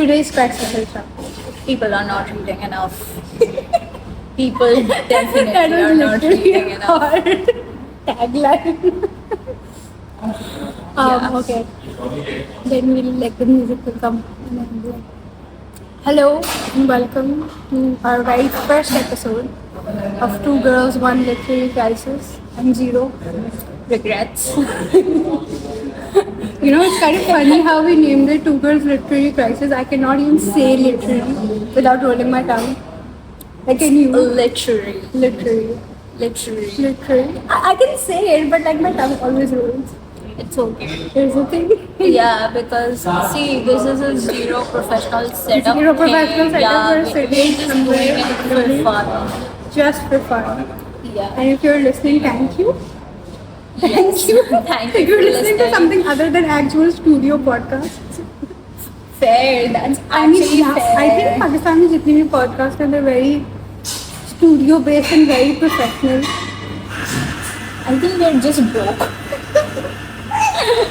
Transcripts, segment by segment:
today's crisis is up. People are not reading enough. People definitely That are was not literally reading enough. our tagline. Yeah. Okay. Then we'll like the music will come. And then we'll, hello and welcome to our very first episode of Two Girls, One Literary Crisis and Zero Regrets. You know, it's kind of funny how we named it Two Girls Literary Crisis. I cannot even say literary without rolling my tongue. Like, can you? Literary. Literary. Literary. I can say it, but like my tongue always rolls. It's okay. Here's the thing. Yeah, because see, this is a zero professional setup. Zero professional setup, Yeah, we're we're sitting just somewhere doing it for fun. Just for fun. Yeah. And if you're listening, thank you. Yes. Thank you If you're for listening to something other than actual studio podcasts. Fair. That's I mean, actually yeah, fair. I think Pakistani jitne bhi podcasts are, they're very studio based and very professional. I think we're just broke.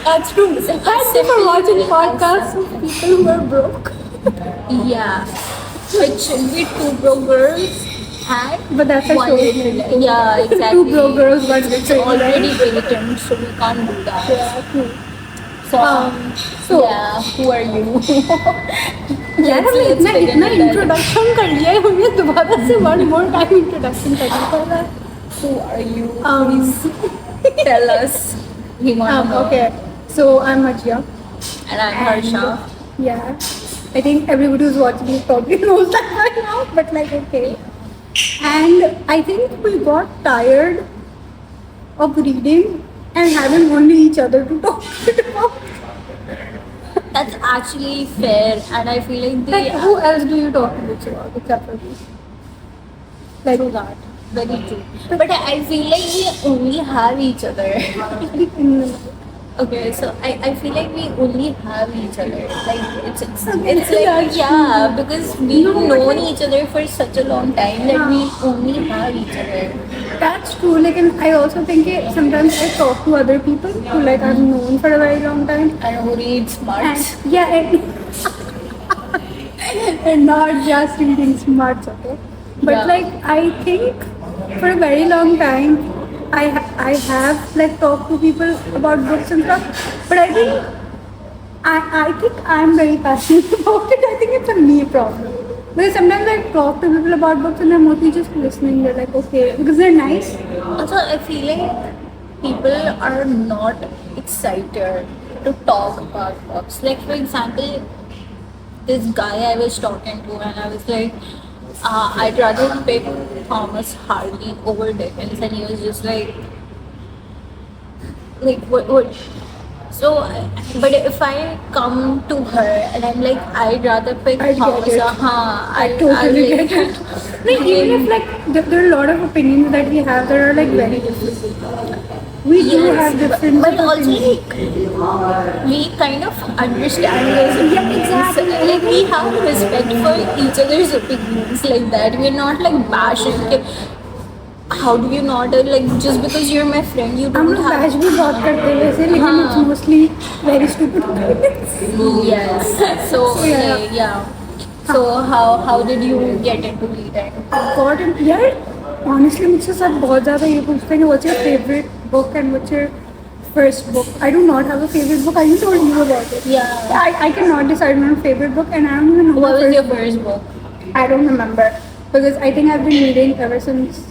That's true. Thank you for watching podcasts of people who are broke. Yeah. It should be two broke girls and But that's a one show. little. Yeah, exactly. Two broke girls, one It's literary. already patent, so we can't do that. Yeah, true. So, yeah, who are you? यार हमने इतना introduction कर लिया है, हमें दोबारा से one more time introduction करना पड़ रहा है. Who are you? Please tell us. We want to know. Okay, so I'm Ajya. And I'm Harsha. Yeah, I think everybody who's watching this probably knows that by now, but like okay. And I think we got tired of reading and having only each other to talk about. That's actually fair, and I feel like Like, the who else do you talk to books about except for me? Like that. Very true. But I feel like we only have each other. Okay, so I feel like we only have each other. Like it's like That's yeah, because we've known each other for such a long time that we only have each other. That's true. Like, and I also think sometimes I talk to other people who like I've known for a very long time. And who reads smarts. And yeah, and not just reading smarts, okay? But Yeah. like I think for a very long time, I have like talked to people about books and stuff. But I think I'm very passionate about it. I think it's a me problem. Because sometimes I talk to people about books and they're mostly just listening. They're like, okay, because they're nice. Also, I feel like people are not excited to talk about books. Like, for example, this guy I was talking to, and I was like, I'd rather pick Thomas Hardy over Dickens, and he was just like what? So, but if I come to her and I'm like, I'd rather pick I get Thomas. it. I totally get it. Like, even if like there are a lot of opinions that we have that are like very different. We do have different but also opinions. like we kind of understand those opinions. exactly. Like we have respect for each other's opinions like that. We're not like bashing. How do you not like just because you're my friend you हम don't लोग have batch भी बहुत करते हैं वैसे, लेकिन it's mostly very stupid opinions. yes. So Yeah. yeah. So how did you get into reading? God, and यार honestly मुझसे सब बहुत ज़्यादा ये पूछते हैं what's your favorite book and what's your first book. I do not have a favorite book. I just told you about it. Yeah. I cannot decide on a favorite book and I don't even know What my was first your first book? I don't remember because I think I've been reading ever since.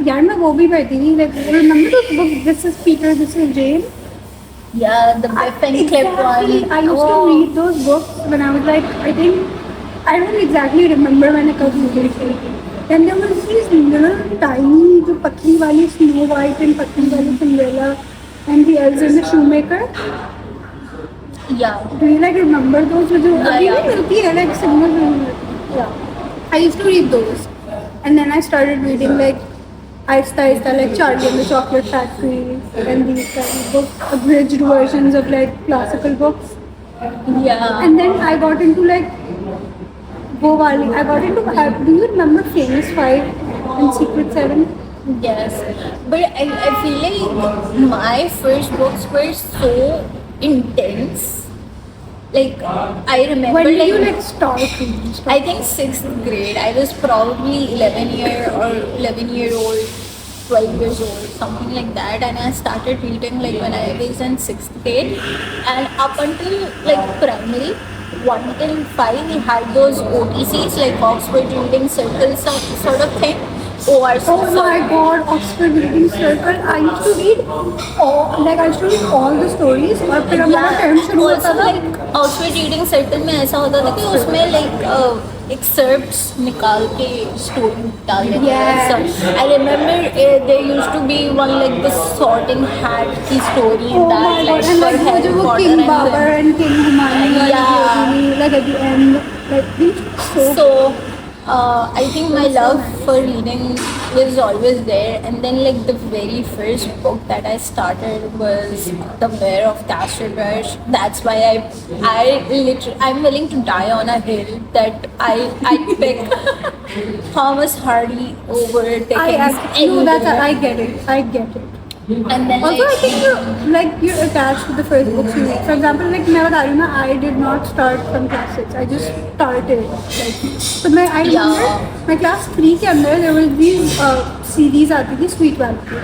यार मैं वो भी पढ़ती थी like remember those books This is Peter, This is Jane. Yeah, the Biff and Clip Exactly. one. I used to read those books when I was like I think I don't exactly remember when I got reading it. Then there was these little tiny जो पतली वाली Snow White and पतली वाली Cinderella and the Elves and the Shoemaker. Yeah. Do you like remember those? जो अभी yeah. भी मिलती है like similar. Yeah. I used to read those, and then I started reading like Aista like Charlie and the Chocolate Factory and these kind of books, abridged versions of like classical books. Yeah. And then I got into like वो वाली. I got into. Do you remember Famous Five and Secret Seven? Yes, but I feel like my first books were so intense. Like I remember When did you like like start reading? I think sixth grade. I was probably 11 year old, 12 years old, something like that. And I started reading like when I was in sixth grade, and up until like primary. 1 till 5, we had those OTCs like Oxford Reading Circle sort of thing. ORC. Oh my god, Oxford Reading Circle. I used to read all the stories और फिर हमारा time शुरू होता था. Like Oxford reading circle में ऐसा होता था कि उसमें लाइक एक्सर्प्ट्स निकाल के स्टोरी डाल देते थे. I remember there used to be one like the sorting hat की story Oh my god, and like वो जो वो King Babar and King Humayun Yeah. like at the end, like these So I think my love for reading was always there, and then like the very first book that I started was The Mayor of Castle Rush. That's why I'm willing to die on a hill that I pick Thomas Hardy over Dickens. I get it. And then Also, I like, think you're attached to the first books you read. For example, like मैं बता रही हूँ ना, I did not start from class 6. I just started. So I remember my class 3 के अंदर there was these series आती थी Sweet Valley.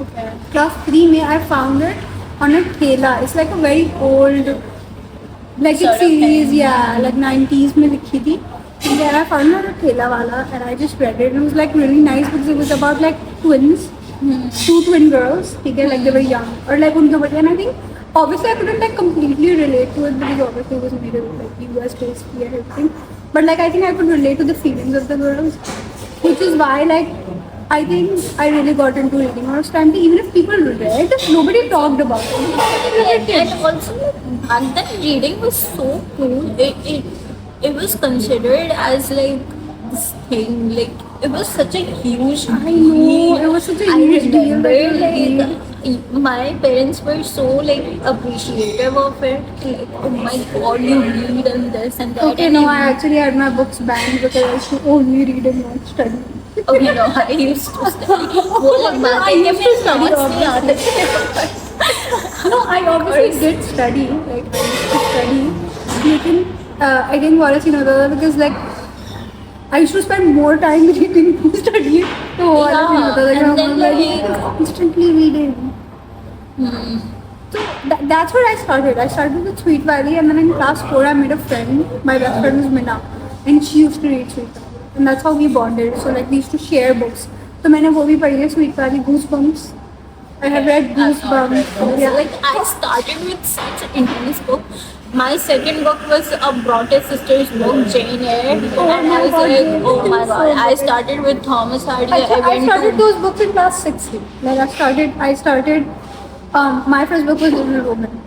Okay. Class 3 में I found it on a ठेला. It's like a very old like Sort a of series, thing. yeah, like 90s में लिखी थी. And then I found it on a ठेला वाला, and I just read it. And it was like really nice because it was about like twins. Two twin girls, okay, like they were young, or like उनके बच्चे. And I think obviously I couldn't like completely relate to it because obviously it was made in like US based and everything. But like I think I could relate to the feelings of the girls, which is why like I think I really got into reading. Or time even if people read, nobody talked about it. and also back then reading was so cool. It was considered as like this thing, like it was such a huge I know, it was such a huge deal that you remember, read. like my parents were so like appreciative of it, like oh my god, you read and this and that. Okay, and no, I actually had my books banned because I used to only read and not study. okay, no, I used to study. वो लोग बातें I used to study, notes नहीं आते थे. No, I obviously did study. Like I used to study. लेकिन I didn't want to see another because like I used to spend more time reading than studying. So and then, like, constantly reading. So that's where I started. I started with Sweet Valley, and then in class 4 I made a friend. My best friend was Minna, and she used to read Sweet Valley, and that's how we bonded. So like we used to share books. So मैंने वो भी पढ़ी है Sweet Valley, Goosebumps. I have read Goosebumps. Yeah. Like I started with such an intense book. My second book was a Bronte sisters book, Jane Eyre, Oh and my I was God, like, Jane oh my Eyre is god. so I good. started with Thomas Hardy. I started those books in class 6. Like I started. My first book was Little Woman.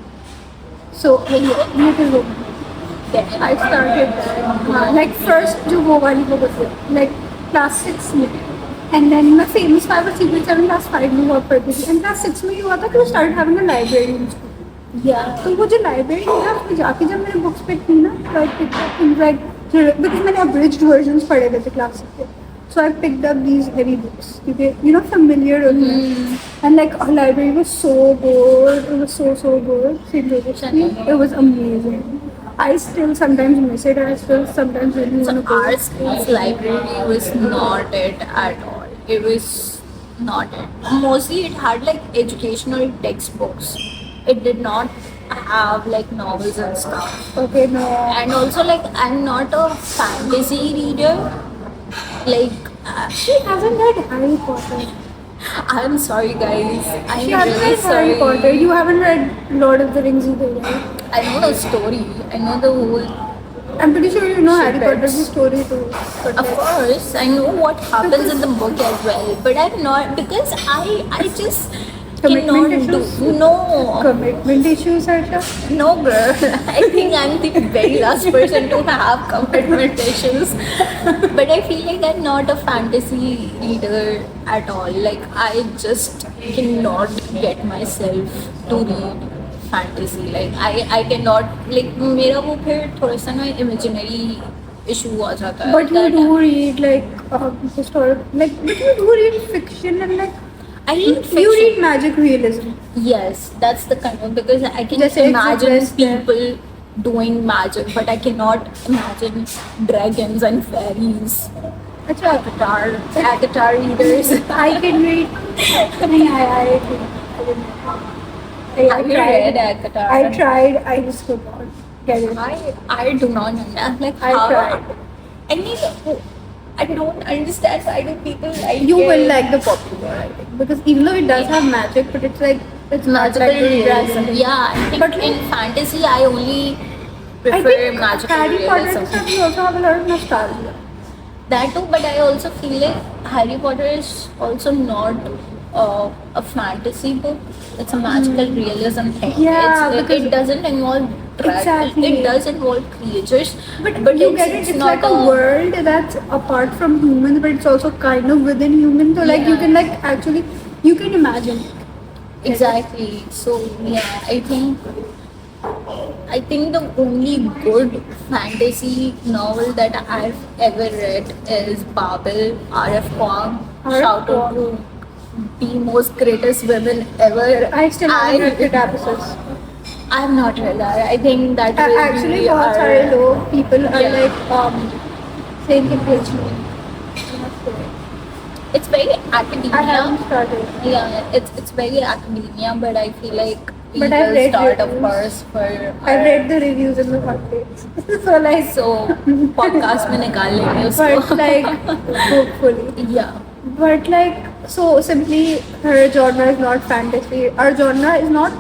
So Little Woman. I started that. Like first जो वो वाली book was like class 6 में. And then my famous 5 or secrets in class 5 में हुआ पढ़ती थी. And class 6 में ये हुआ था कि we started having a library in school. Yeah. तो वो जो library है उसमें जाके जब मैंने books pick की ना, so I picked up things like because मैंने abridged versions पढ़े थे class 6 में. So I picked up these heavy books. You know, familiar with me. And like our library was so good. It was so good. It was amazing. I still sometimes miss it. I still sometimes really So want to go. our school's library was not it at all. It was not it. Mostly it had like educational textbooks. It did not have like novels and stuff. Okay, no. And also like I'm not a fantasy reader. Like She hasn't read Harry Potter. I'm sorry guys. I'm She hasn't really read Harry Potter. sorry. You haven't read Lord of the Rings either, right? I know the story. I know the whole. I'm pretty sure you know Harry Shit. Potter's story too. But Of course, I know what happens in the book as well, but I'm not because I just Commitment cannot issues? do. No, commitment issues, Aisha. no, girl. I think I'm the very last person to have commitment issues, but I feel like I'm not a fantasy reader at all. Like I just cannot get myself to read fantasy. Like I cannot. Like मेरा वो फिर थोड़ा सा ना imaginary issue आ जाता है. But you that do read like historical, like but you do read fiction and like I read fiction. you read magic realism. Yes, that's the kind of because I can Just imagine exist there. people doing magic, but I cannot imagine dragons and fairies. अच्छा Avatar readers. I can read. नहीं, I didn't. I Have you read tried. Avatar? I tried. I just could not get it. I do not understand. Like I how? tried. I mean, I don't understand why do people like You it. will like the popular, I think, because even though it does have magic, but it's like it's not magical like the realism. dragon. Yeah, I think But in fantasy, I only I prefer think magical Harry Potter and realism. stuff, you also have a lot of nostalgia. That too, but I also feel like Harry Potter is also not a fantasy book. It's a magical realism thing. Yeah, it because- doesn't involve dragons. Exactly. It does involve creatures, But you get it, it's like a world that's apart from humans, but it's also kind of within humans. So like you Yeah. can like actually you can imagine. Exactly. So yeah, I think the only good fantasy novel that I've ever read is Babel, R.F. Kuang. R.F. Shout out to the most greatest women ever. I still haven't read the Tapesis. I have not read that. I think that will Actually, be बहुत सारे लोग people are Yeah. like saying it feels me. It's very I academia. haven't started. Yeah, it's very academia, but I feel like we But I've will read start, of reviews. course, for I've read the reviews in the context. So like, so podcast में निकाल लेंगे but उसको. like hopefully. Yeah. But like, so simply her genre is not fantasy. Our genre is not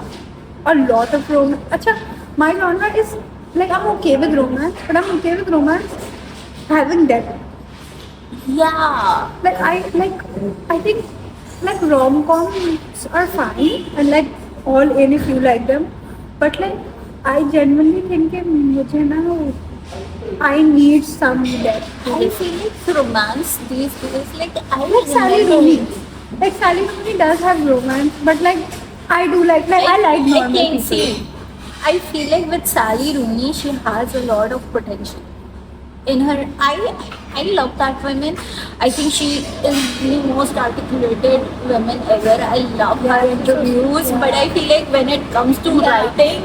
a lot of romance. Acha, my genre is like I'm okay with romance, but I'm okay with romance having depth. Yeah. Like I think like rom-coms are fine and like all in if you like them, but like I genuinely think कि मुझे ना I need some depth. I feel like romance these days, like I Like Sally remember- Rooney. Like Sally Rooney does have romance, but like I do like I like normal think, people. see, I feel like with Sally Rooney, she has a lot of potential in her. I love that woman. I think she is the most articulated woman ever. I love her interviews, but I feel like when it comes to writing,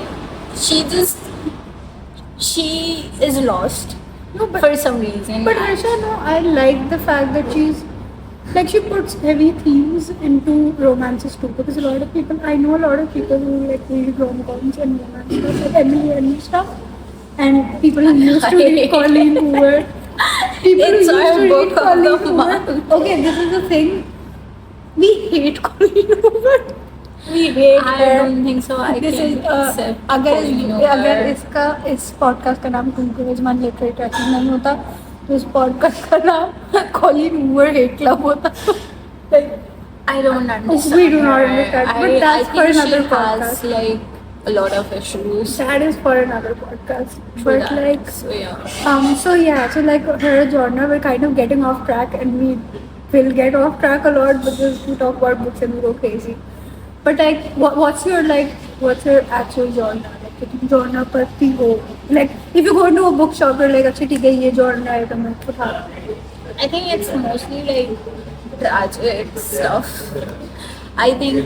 she is lost. No, but For some reason. But Harsha, no, I like the fact that she puts heavy themes into romances too. Because a lot of people, I know a lot of people who like read rom-coms and romance stuff, like Emily and stuff, and people who used to read Colleen Hoover. People It's who used our to book read of Colleen the Hoover. month. Okay, this is the thing. We hate Colleen Hoover. We hate I her. don't think so. I This can is accept अगर Colleen Hoover. अगर इसका इस podcast का नाम to मान literature नहीं होता तो इस पॉडकास्ट का नाम कॉलिन हूवर हेट क्लब होता like I don't understand. We do not her. understand, but that's I for think another she has podcast. like a lot of issues. that is for another podcast True but that. like So yeah. so like her genre we're kind of getting off track and we will get off track a lot because we talk about books and we go crazy but like what's your actual genre like कितनी genre पढ़ती हो like if you go into a bookshop you're like अच्छा ठीक है ये genre है तो मैं उठा I think it's mostly like tragic stuff. I think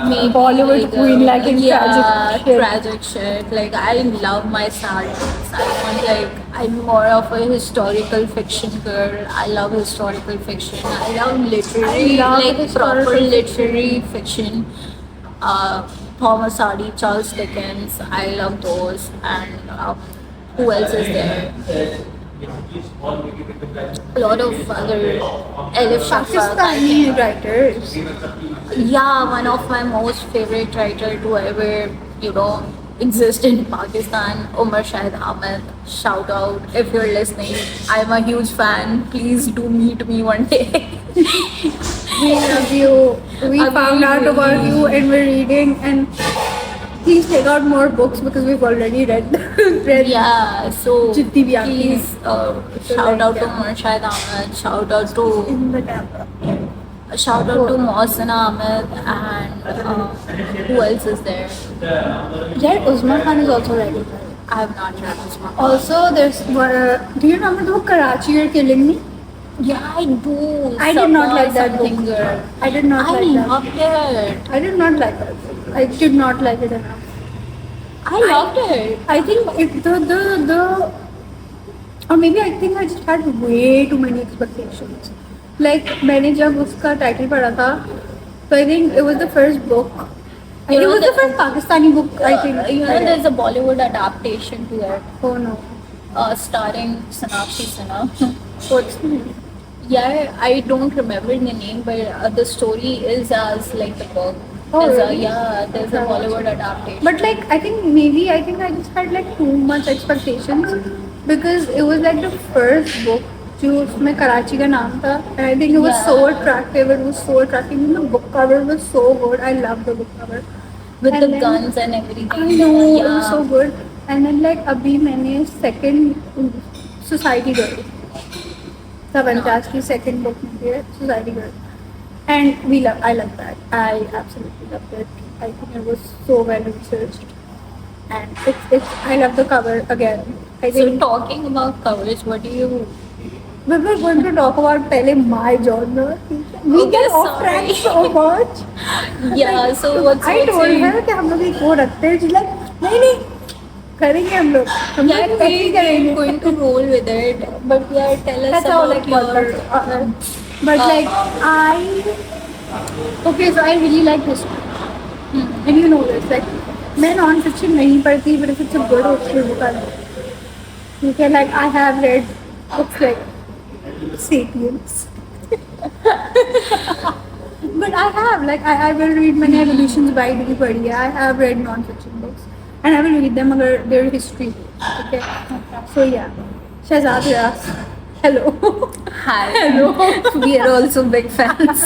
maybe Bollywood queen liking tragic shit. tragic shit. Like I love my sad. I want like I'm more of a historical fiction girl. I love historical fiction. I love literary, I love like historical proper fiction. literary fiction. Thomas Hardy, Charles Dickens. I love those. And who else is there? A lot of other Elif Shafak. Pakistani writers Yeah, one of my most favorite writer to ever, exist in Pakistan, Umar Shahid Ahmed. Shout out if you're listening. I'm a huge fan. Please do meet me one day. we love you we Abhi found out really- about you and we're reading and please take out more books because we've already read Yeah, so Jitni bhi aati hai. please shout out to Umar Shahid Ahmed. Shout out to in the camera Mohsin Ahmed and who else is there? yeah Usman Khan is also writing I have not read this one. also there's do you remember the book Karachi You're Killing Me Yeah, I do. I did not like that something book. girl. I did not I like that loved it. I did not like that book I did not like it enough I loved it. I think it the or maybe I think I just had way too many expectations. Like मैंने जब उसका title पढ़ा था, so I think it was the first book. You it know was the the- first Pakistani book I think. You know, there's a Bollywood adaptation to it, Oh no. starring Sonakshi Sinha. What's the name? Yeah, I don't remember the name, but the story is as like the book. Oh, There's really? there's a Bollywood adaptation. But like I think I just had like too much expectations because it was like the first book जो उसमें कराची का नाम था and I think it was so Yeah. attractive. It was so attractive. And the book cover was so good. I loved the book cover. with And the then- guns and everything. I know it Yeah. was so good. And then like अभी मैंने second Society Girl Savantas की second book में है Society Girl and I love that. I absolutely loved it. I think it was so well researched and it's I love the cover again. I So think talking about covers, what do you? we were going to talk about पहले my genre. We Okay, get off track sorry. so much. Yeah. So what's I what's told your- her कि हम लोग एक वो रखते हैं she's like नहीं करेंगे हम लोग Yeah, we're going to roll with it. But yeah, tell us That's how about like your. podcast. But like okay, so I really like history, and you know this. Like, मैं non fiction नहीं पढ़ती, but if it's a good history book, I love it. Okay, like I have read books like *Sapiens*. But I have like I will read many evolutions by D. पढ़ी है. I have read non-fiction books, and I will read them अगर they're history. Okay, so yeah, Shahzad Riaz. Hello. Hi. Hello. We are also big fans.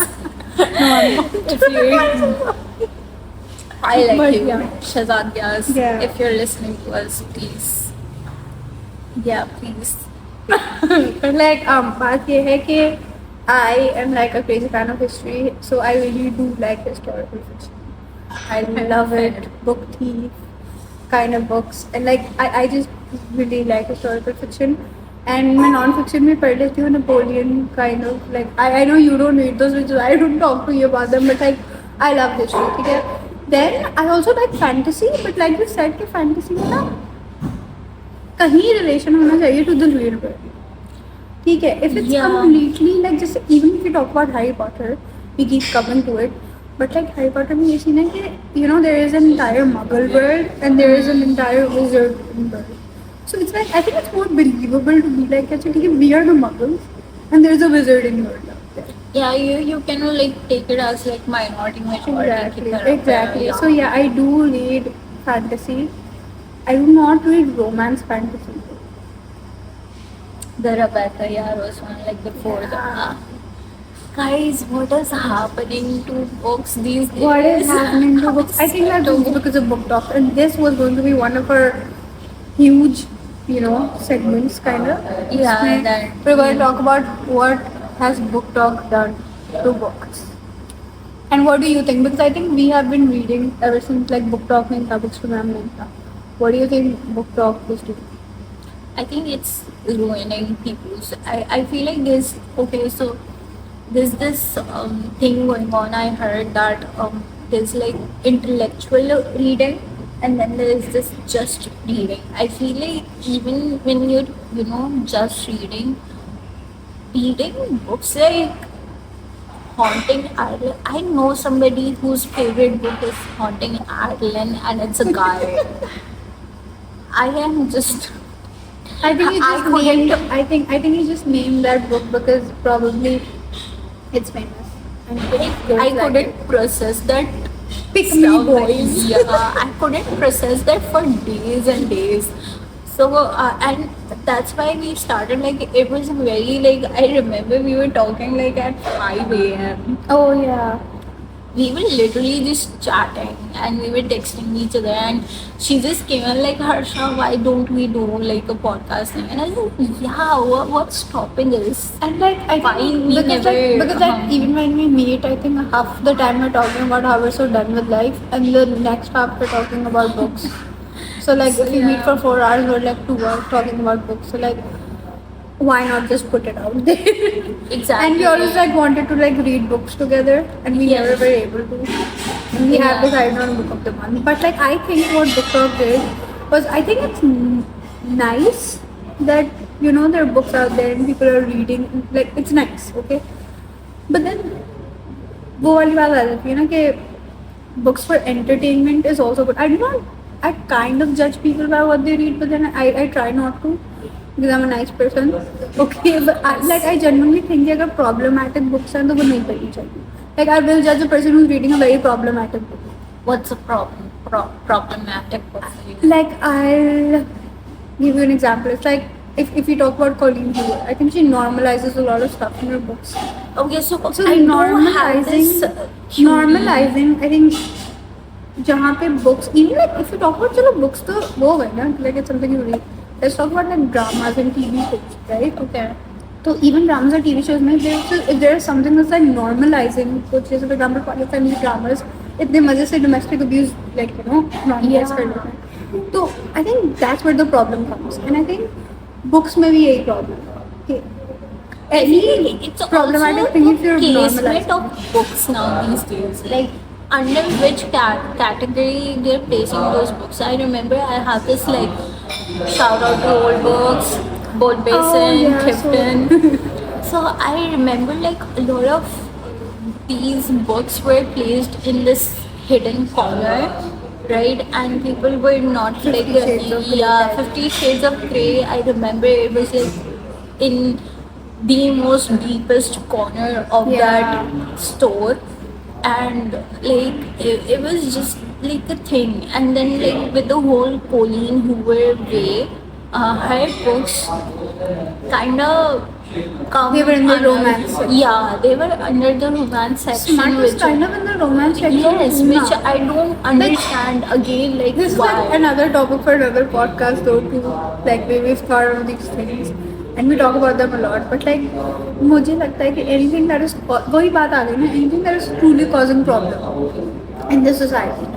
If you, I like But you, yeah. Shahzad Gyas. Yeah. If you're listening to us, please. Yeah, please. But like बात ये है कि I am like a crazy fan of history, so I really do like historical fiction. I love it. Book thief kind of books, and like I just really like historical fiction. And मैं non-fiction में पढ़ लेती हूँ Napoleon kind of like I know you don't read those, which I don't talk to you about them, but like I love history. ठीक है. Then I also like fantasy, but like you said कि fantasy में ना कहीं relation होना चाहिए to the real world. ठीक है. If it's Yeah. completely like just even if you talk about Harry Potter, we keep coming to it. But like Harry Potter में ये scene है कि you know there is an entire Muggle world and there is an entire wizard world. So it's like I think it's more believable to be like actually we are the Muggles and there's a wizard in world out there. Yeah, you can like take it as like minority majority. की तरफ है, Exactly. yeah. So yeah, I do read fantasy. I do not read romance fantasy. The Rebecca, yeah, was one like the fourth. Guys, what is happening to books these days? What is happening to books? I think that's just because of Book Talk, and this was going to be one of our huge, segments, kind of. Yeah, that- we're going to talk about what has Book Talk done to books, and what do you think? Because I think we have been reading ever since like Book Talk and books to ma'am nahi tha. What do you think Book Talk is doing? I think it's ruining people's. I feel like there's this thing going on. I heard that there's like intellectual reading and then there's this just reading. I feel like even when you're just reading books like Haunting Ireland. I know somebody whose favorite book is Haunting Ireland and it's a guy. I am just. I think he I just couldn't- named. I think he just named that book because probably it's famous. And I couldn't process that. Pick me, stuff. boys. Yeah, I couldn't process that for days and days. So and that's why we started like it was very like I remember we were talking like at 5 a.m. Oh yeah. We were literally just chatting and we were texting each other and she just came in like Harsha, why don't we do like a podcast thing? And I was like, yeah, what's stopping us? And like I Why think we because never, like even when we meet, I think half the time we're talking about how we're so done with life, and the next half we're talking about books. So like if we meet for 4 hours, we're like 2 hours talking about books. So like why not just put it out there? Exactly. And we always like wanted to like read books together, and we Yes. never were able to. we have Yeah. decided on book of the month. But like I think what Book Talk did was I think it's nice that there are books out there and people are reading. Like it's nice, okay. But then वो वाली बात आ जाती है ना कि books for entertainment is also good. I kind of judge people by what they read, but then I try not to because I'm a nice person. Okay, but I genuinely think कि अगर problematic books हैं तो वो नहीं पढ़नी चाहिए. Like I will judge a person who's reading a very problematic book. What's the problem? Problematic book for you? Like I'll give you an example. It's like if we talk about Colleen Hoover, I think she normalizes a lot of stuff in her books. Okay, so So I don't have this. normalizing, I think जहाँ पे books, even like if you talk about चलो books तो वो हो गए ना, like it's something you read. Let's talk about like dramas and TV shows, right? Okay. So even dramas or TV shows में if there is something that's like normalizing, which is for example family dramas, इतने मजे से domestic abuse like normalize कर लेते हैं. तो I think that's where the problem comes, and I think books में भी यही problem है कि I feel it's problematic also thing if you're placement normalizing. of books now these days. Like under which category they're placing those books. I remember I have this like shout out to old books, Bolt Basin, yeah, Clifton. So I remember like a lot of these books were placed in this hidden corner, right? And people were not 50 like Shades of Grey yeah, type. 50 Shades of Grey. I remember it was like in the most deepest corner of Yeah. that store, and like it was just like a thing. And then like with the whole Colleen Hoover way, her books kind of come They were in the under- romance section. Yeah, they were under the romance section. Smart was which kind of in the romance section. yes, too which now. I don't understand. Again, like This is why? like another topic for another podcast though too. Like we've thought of these things and we talk about them a lot. But like मुझे लगता है कि anything that is वही बात आ गई ना, anything that is truly causing problem in this society.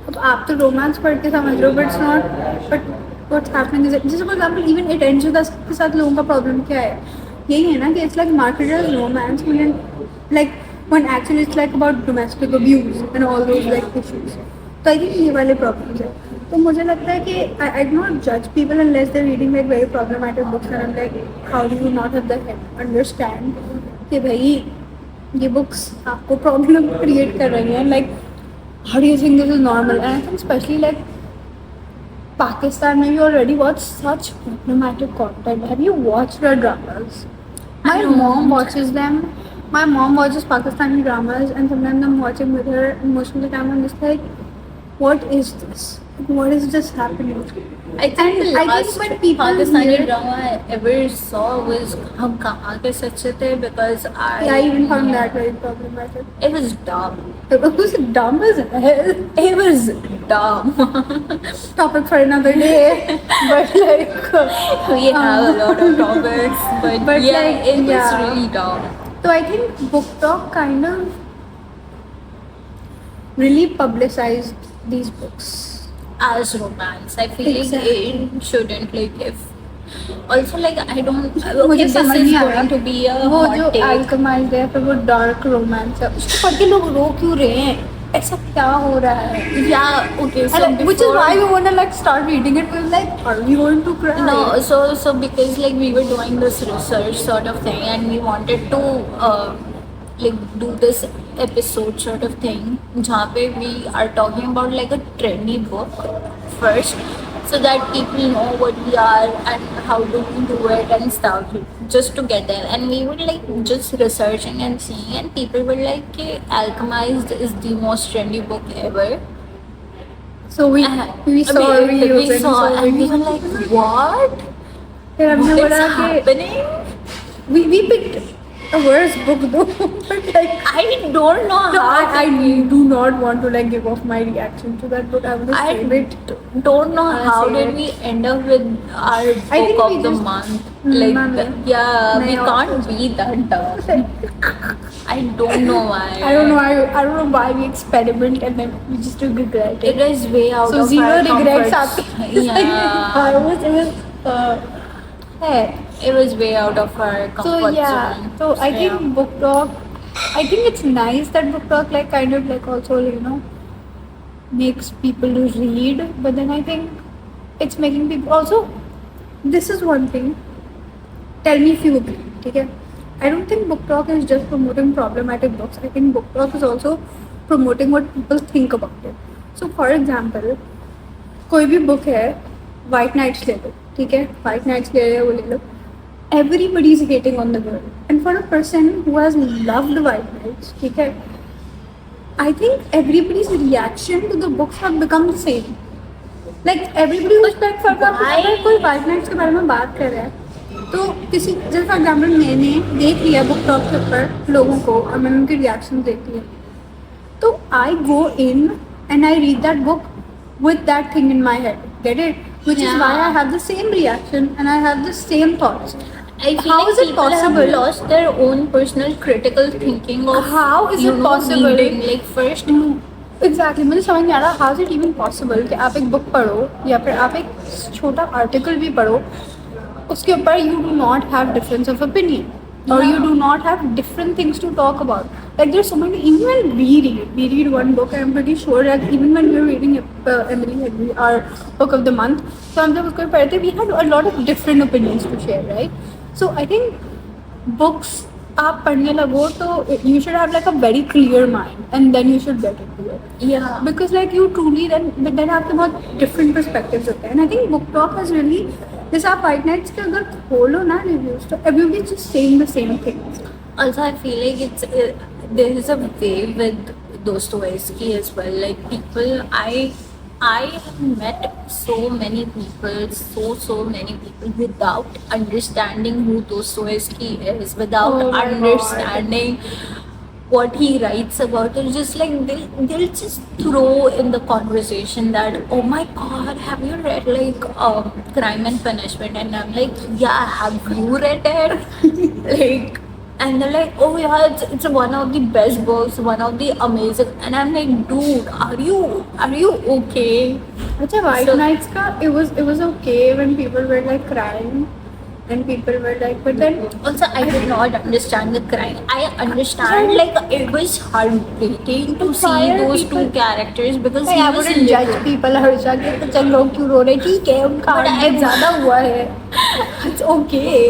अब आप तो romance पढ़ के समझ रहे हो, but it's not. But what's happening is जैसे for example even It Ends With Us के साथ लोगों का problem क्या है? यही है ना कि it's like marketed as romance when actually it's like about domestic abuse and all those like issues. तो I think ये वाले problems है. तो मुझे लगता है कि I do not judge people unless they're reading like very problematic books and I'm like how do you not have the head understand कि भाई ये books आपको problem create कर रही हैं, like how do you think this is normal? And I think especially like Pakistan maybe already watch such problematic content. Have you watched the dramas? My I don't. mom watches them. My mom watches Pakistani dramas and sometimes I'm watching with her and most of the time I'm just like, what is this? What is just happening? I think And the I last think when people Pakistani hear- drama I ever saw was Hum Kahan Ke Sache The, because I even found that very problematic. it was dumb. It was dumb as hell. It was dumb. Topic for another day. But like, We have a lot of topics, but yeah, like, it was yeah. really dumb. So I think Book Talk kind of really publicized these books. As romance, I feel Exactly. like it shouldn't like if. Also, like I don't. मुझे Okay, this समझ is नहीं आ रहा going to be a वो जो hot take. alchemized है फिर वो dark romance है उसको पढ़ के लोग रो क्यों रहे हैं, ऐसा क्या हो रहा है? Yeah. Okay. So And, which is before- why we want to like start reading it. We're like, are we going to cry? No, so because like we were doing this research sort of thing, and we wanted to like do this episode sort of thing, जहाँ पे we are talking about like a trendy book first, so that people know what we are and how do we do it and stuff, just to get there. And we were like just researching and seeing, and people were like, "Okay, Alchemized is the most trendy book ever." So we saw I mean, reviews we and saw, saw and we videos. were like, "What? फिर हमने What is बोला कि happening?" we picked a worse book though. But like I don't know no, how. I do not want to like give off my reaction to that book. I want to I save it. don't know I'll how save did it. we end up with our I think book we of the just- month. No, Like, no. yeah, we No. can't be that dumb. I don't know why. I don't know. I don't know why we experiment and then we just regret It it. is way out So of zero our regrets comfort. after. Yeah, It was. Hey. it was way out of our So comfort yeah. zone. So I think yeah. book talk. I think it's nice that book talk like kind of like also makes people to read, but then I think it's making people also. This is one thing. Tell me if you agree. Okay? I don't think book talk is just promoting problematic books. I think book talk is also promoting what people think about it. So, for example, कोई भी book है, white nights ले लो, ठीक है, white nights ले लो, वो ले लो. Everybody is hating on the girl, and for a person who has loved white nights, ठीक है, I think everybody's reaction to the books have become the same. Like everybody was like, for example, अगर कोई white nights के बारे में बात कर रहा है, तो किसी जैसे फॉर एग्जाम्पल मैंने देख लिया बुक टॉक के ऊपर लोगों को और मैंने उनके रिएक्शन देख लिए, तो आई गो इन and I read that book with that thing in my head. Get it? Which is why I have the same reaction and I have the same thoughts. I feel How like is it people possible? have lost their own personal critical thinking of How is it possible? reading. Like first, exactly मुझे समझ नहीं आ रहा how is it even possible कि आप एक book पढ़ो या फिर आप एक छोटा आर्टिकल भी पढ़ो, उसके ऊपर you do not have difference of opinion और you do not have different things to talk about. Like there's so many, even when we read one book, I'm pretty sure that even when we were reading Emily Henry, our book of the month, so हम जब उसको पढ़ते we had a lot of different opinions to share, right? So I think books आप पढ़ने लगो तो you should have like a very clear mind and then you should get into it. yeah, Because like you truly then आपके बहुत different perspectives होते हैं. And I think book talk has really, जैसे आप White Nights के अगर खोलो ना reviews तो everybody just saying the same things. also I feel like it's there is a way with Dostoevsky as well. Like people, I have met so many people without understanding who Dostoevsky is, without Oh my God. understanding what he writes about. It's just like they'll just throw in the conversation that, oh my god, have you read like Crime and Punishment? And I'm like, yeah, have you read it? Like, and they're like, oh yeah, it's one of the best books, one of the amazing. And I'm like, dude, are you okay? अच्छा White So- Nights का it was okay when people were like crying and people were like, but then Also, I did not understand the crime. I understand, like, it was heartbreaking to see Why are those people- two characters because I he was wouldn't judge people Harsha के तो चल लोग क्यों रो रहे, ठीक है उनका But I- heartbreak ज़्यादा हुआ है, it's okay.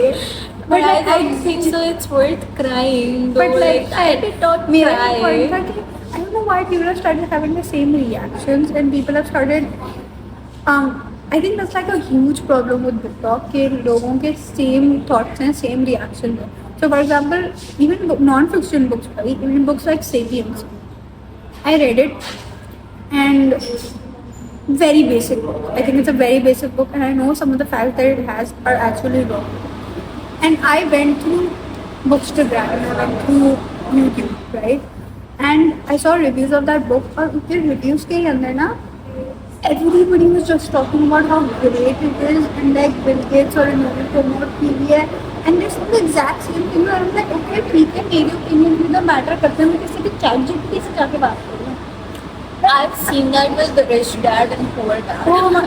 But I like, don't think so. It's worth crying. Though, But like I did not मेरा cry. ये point था कि I don't know why people have started having the same reactions and people have started I think that's like a huge problem with book talk कि लोगों के same thoughts हैं, same reaction है. So for example, even non-fiction books, right? Even books like *Sapiens*, I read it and very basic book. I think it's a very basic book and I know some of the facts that it has are actually wrong. And I went through Bookstagram and I went through YouTube, right? And I saw reviews of that book और उसके reviews के अंदर ना everybody was just talking about how great it is and like Bill Gates और इन्होंने promote की हुई है and they said the exact same thing और I'm like okay ठीक है मेरी opinion भी तो matter करते हैं, मैं किसी भी ChatGPT से जाके बात करूँ. I've seen that with the Rich Dad and Poor Dad. Oh my,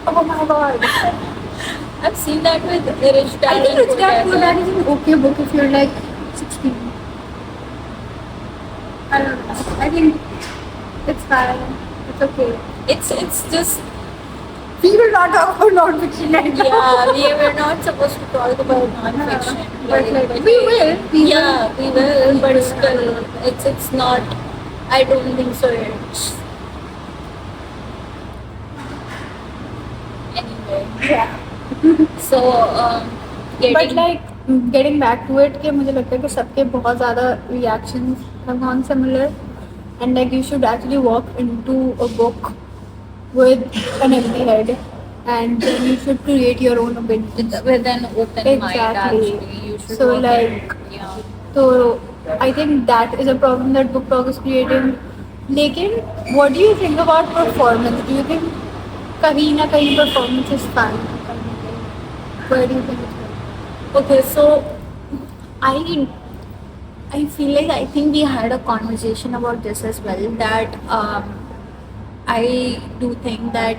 oh my god. I've seen that with the Rich Dad I think and Rich Poor Dad Poor Dad. Dad is an okay book if you're like 16. I don't know. I think it's fine. It's okay. It's just We will not talk about non-fiction right now. yeah. We were not supposed to talk about non-fiction. But like, we will. Yeah, we will, but still, it's not. I don't think so. It's anyway. Yeah. So getting But like getting back to it कि मुझे लगता है कि सबके बहुत ज़्यादा reactions have gone similar and like you should actually walk into a book with an empty head and then you should create your own opinions. with an open mind, Exactly. actually, you should. So, work like- it. Yeah. So I think that is a problem that book talk is creating. लेकिन what do you think about performance? Do you think कहीं ना कहीं performance is fine? Where do you think it's fine? Okay, so I feel like I think we had a conversation about this as well, that I do think that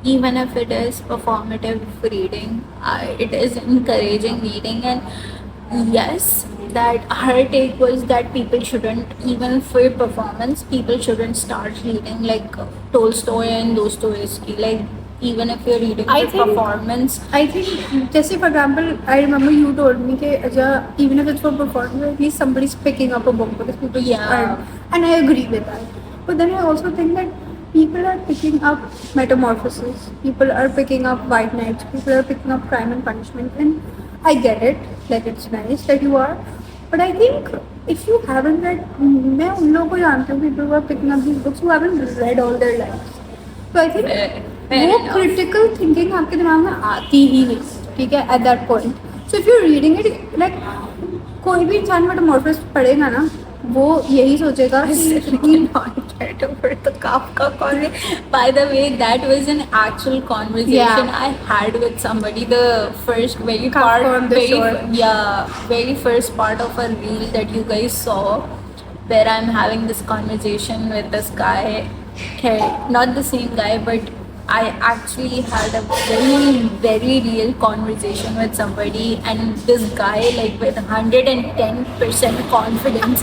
even if it is performative reading, it is encouraging reading, and yes, that her take was that people shouldn't, even for performance, people shouldn't start reading like Tolstoy and Dostoevsky. Like, even if you're reading I for think- performance, I think, just for example, I remember you told me that even if it's for performance, at least somebody's picking up a book because people Yeah. aren't. And I agree with that. But then I also think that people are picking up Metamorphosis, people are picking up White Knights, people are picking up Crime and Punishment, and I get it, like it's nice that you are. But I think if you haven't read, मैं उन लोगों को जानती हूँ, people who are picking up these books who haven't read all their lives. So I think fair वो enough. critical thinking आपके दिमाग में आती ही नहीं, ठीक है, at that point. So if you're reading it, like कोई भी इंसान मेटामॉर्फोसिस पढ़ेगा ना, वो यही सोचेगा कि not get over the Kafka conversation. By the way, that was an actual conversation Yeah. I had with somebody. The first very Kafka part, on the very Shore. very first part of a reel that you guys saw, where I'm having this conversation with this guy. Okay, not the same guy, but I actually had a very real conversation with somebody, and this guy, like with 110% confidence,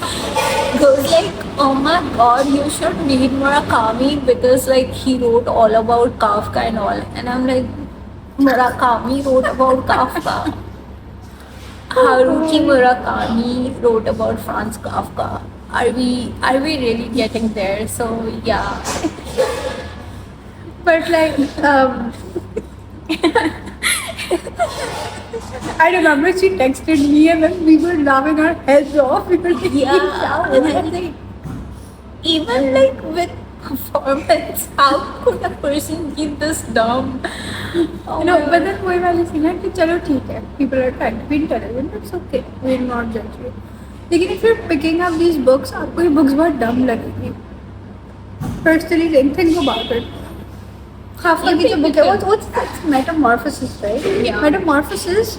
goes like, "Oh my God, you should read Murakami because like he wrote all about Kafka and all." And I'm like, Murakami wrote about Kafka. Haruki Murakami wrote about Franz Kafka. Are we really getting there? So yeah. but like I remember she texted me and then we were laughing our heads off because Yeah, and then like, even like with performance, how could a person be this dumb? Oh you know, my but God. then कोई वाली scene है कि चलो ठीक है, people are trying to be intelligent, it's okay, we will not judge you. लेकिन if you're picking up these books, आपको ये books बहुत dumb लगेगी. Personally, think about it. Kafka की जो book है, what's that? Metamorphosis, right? Yeah. Metamorphosis.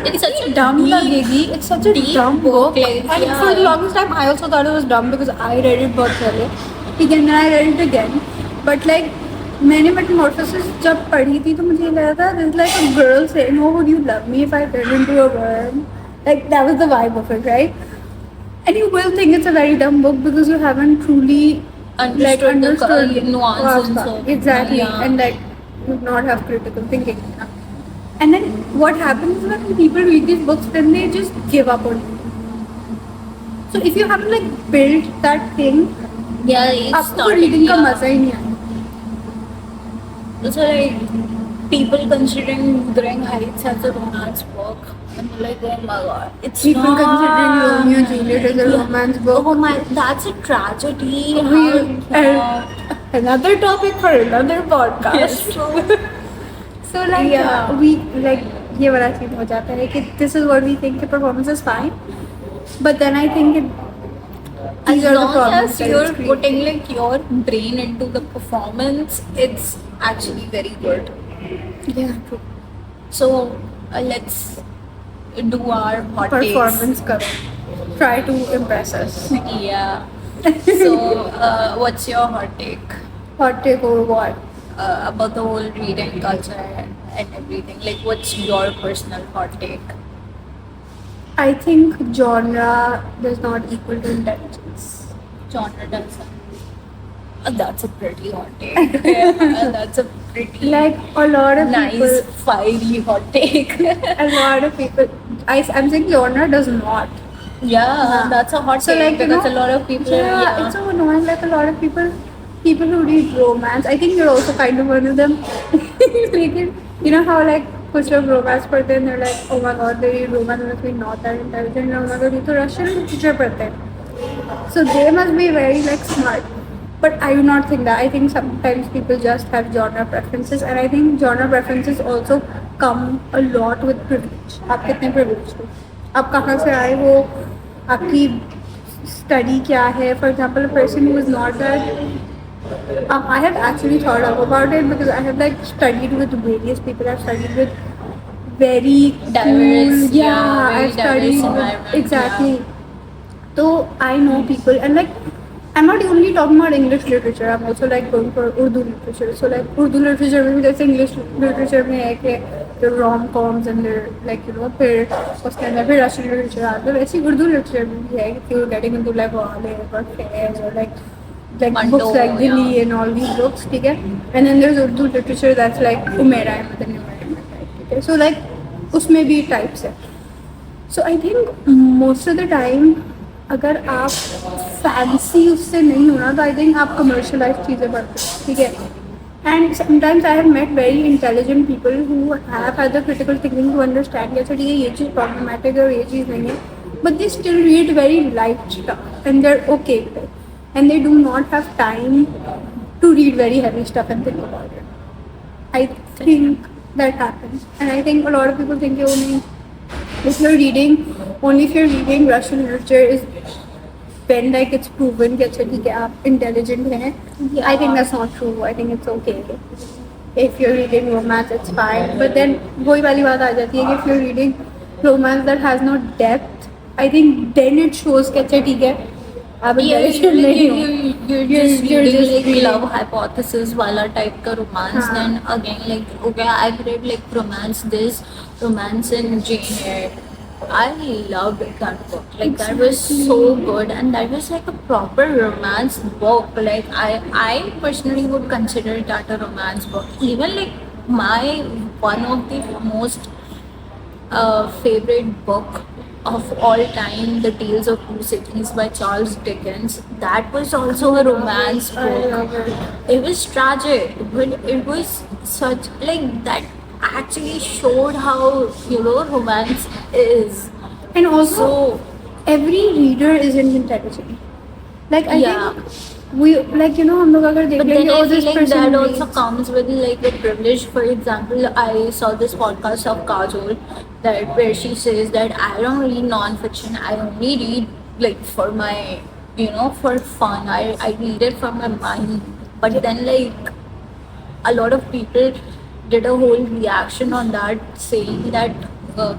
It's such a Dumb deep, लगेगी. It's such a deep dumb book, book. like, And yeah. for the longest time, I also thought it was dumb because I read it बहुत पहले. ठीक है, then I read it again. But like मैंने Metamorphosis जब पढ़ी थी तो मुझे लगा था there's like a girl saying, "Oh, would you love me if I turned into a worm?" Like that was the vibe of it, right? And you will think it's a very dumb book because you haven't truly Understood the nuances Kafka. of- exactly, yeah. and like you not have critical thinking. And then what happens is that when people read these books, then they just give up on it. So if you haven't like built that thing, yeah, it's आपको started, reading का yeah. मजा ही नहीं आएगा. So like people considering Wuthering Heights as a romance book, and they're like, oh my God, it's People not. considering Romeo and Juliet as a romance book. Oh my, that's a tragedy. Another topic for another podcast. Yes, true. So like Yeah. we like ये वाला scene हो जाता है कि this is what we think the performance is fine, but then I think it As these are the long problems as that you're it's creating. putting like your brain into the performance, it's actually very good. Yeah, true. So let's do our hot Performance करो. Try to impress us. takes. Yeah. So what's your hot take Hot take over what? about the whole reading culture and everything? Like, what's your personal hot take? I think genre does not equal to intelligence. Genre doesn't. That's a pretty hot take. Yeah, that's a pretty Like a lot of nice, people, fiery hot take. a lot of people. I'm saying genre does not. Yeah, that's a hot So take like you because know, a lot of people. yeah, it's so annoying. Like a lot of people who read romance. I think you're also kind of one of them. Like, you know how like कुछ लोग romance पढ़ते हैं, they're like, oh my god, they read romance must be not that intelligent. Oh my god, ये तो Russian literature पढ़ते हैं. So they must be very like smart. But I do not think that. I think sometimes people just have genre preferences, and I think genre preferences also come a lot with privilege. आप कितने privileged हो? आप कहाँ से आए हो? आपकी study क्या है? For example, a person who is not that. I have actually thought about it because I have like studied with various people. I've studied with very Diverse, cool, yeah, very I've studied diverse with, environment, exactly. So I know people, and like I'm not only talking about English literature. I'm also like going for Urdu literature. So like Urdu literature में भी जैसे English literature में है कि the rom-coms and the like फिर उसके अंदर फिर Russian literature आता है, वैसे ही उर्दू literature भी है कि you're getting into like Olive or Faiz or like Mando, books like yeah. Dili and all these books, ठीक है, and then there's Urdu literature that's like Umaira and Madani Umaira type, ठीक है, so like उसमें भी types है. So I think most of the time अगर आप fancy उससे नहीं हो ना तो आई थिंक आप कमर्शलाइज चीज़ें पढ़ते हो, ठीक है. And sometimes I have met very intelligent people who have had the critical thinking to understand कि अच्छा ठीक है ये चीज़ प्रॉब्लमैटिक है और ये चीज़ नहीं है, but they still read very light stuff and they are okay with it and they do not have time to read very heavy stuff and think about it. I think that happens, and I think a lot of people think only if you're reading, only if you're reading Russian literature is when like it's proven कि अच्छा ठीक है आप intelligent हैं. I think that's not true. I think it's okay. If you're reading romance, it's fine. But then वही वाली बात आ जाती है कि if you're reading romance that has no depth, I think then it shows कि अच्छा ठीक है आप intelligent नहीं हो. You're just you're reading just like reading. love hypothesis वाला type का romance. हाँ. Then again like okay I've read like romance this, romance in Jane Eyre. I loved that book. Like that was so good, and that was like a proper romance book. Like I personally would consider that a romance book. Even like my one of the most favorite book of all time, The Tales of Two Cities by Charles Dickens. That was also a romance I love book. it. It was tragic, but it was such like that actually showed how romance is. And also, So every reader isn't intelligent. Like I Yeah. think we like हम लोग अगर देख but लेंगे then I oh feel this like person that reads. also comes with like the privilege. For example, I saw this podcast of Kajol that where she says that I don't read non-fiction. I only read like for my for fun. I read it for my mind. But then like a lot of people did a whole reaction on that saying that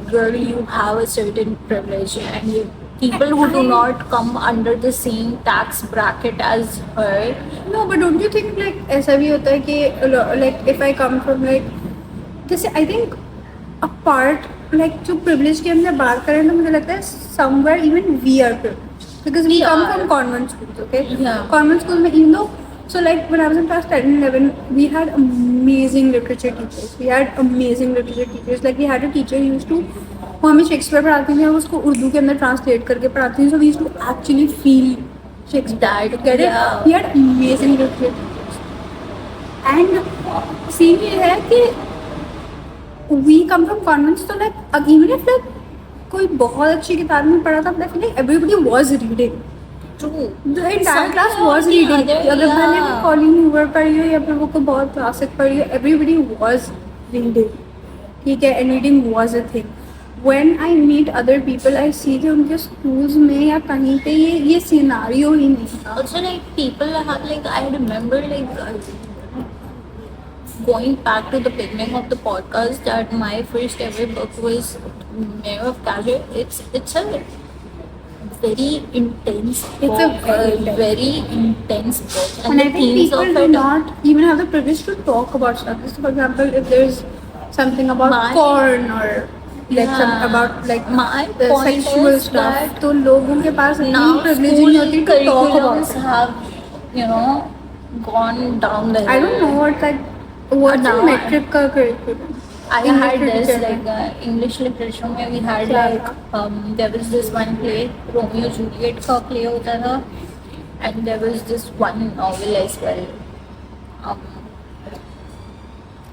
girl you have a certain privilege and people who do not come under the same tax bracket as her. No, but don't you think like ऐसा भी होता है कि like if I come from like जैसे I think a part like जो privilege की हमने बात करें तो मुझे लगता है somewhere even we are privileged because we We come are. from convent schools, okay? Yeah. Convent schools में even though so like when I was in class 10 and 11 we had amazing literature teachers. We had amazing literature teachers. Like we had a teacher who used to वो हमें Shakespeare पढ़ाती थी और उसको उर्दू के अंदर translate करके पढ़ाती थी. So we used to actually feel Shakespeare. That, Get it? yeah. We had amazing literature teachers. And scene ये है कि we come from convents तो like even if like कोई बहुत अच्छी किताब में पढ़ा था, I feel like everybody was reading. True. The entire class Something or was the reading. other, अगर भले yeah. भी कॉलिंग हूवर पढ़ी हो या फिर वो कोई बहुत क्लासिक पढ़ी हो, everybody was reading. ठीक है, and reading was a thing. When I meet other people, I see कि उनके schools में या कहीं पे ये scenario ही नहीं था. Also, like people have like I remember like going back to the beginning of the podcast that my first ever book was Mayor of Kashmir. It's a very intense book. It's a very intense book, And I the think themes people of do it not even have the privilege to talk about stuff. So for example, if there's something about My- porn or like some Yeah. about like My the point sexual is stuff, that तो लोगों के पास now इतनी privilege school नहीं होती to talk about curriculums it. have gone down the hill. I don't know what's Now the metric का curriculum. I English had this literature like English literature में we had क्या like there was this one play Romeo Juliet का play होता था and there was this one novel as well.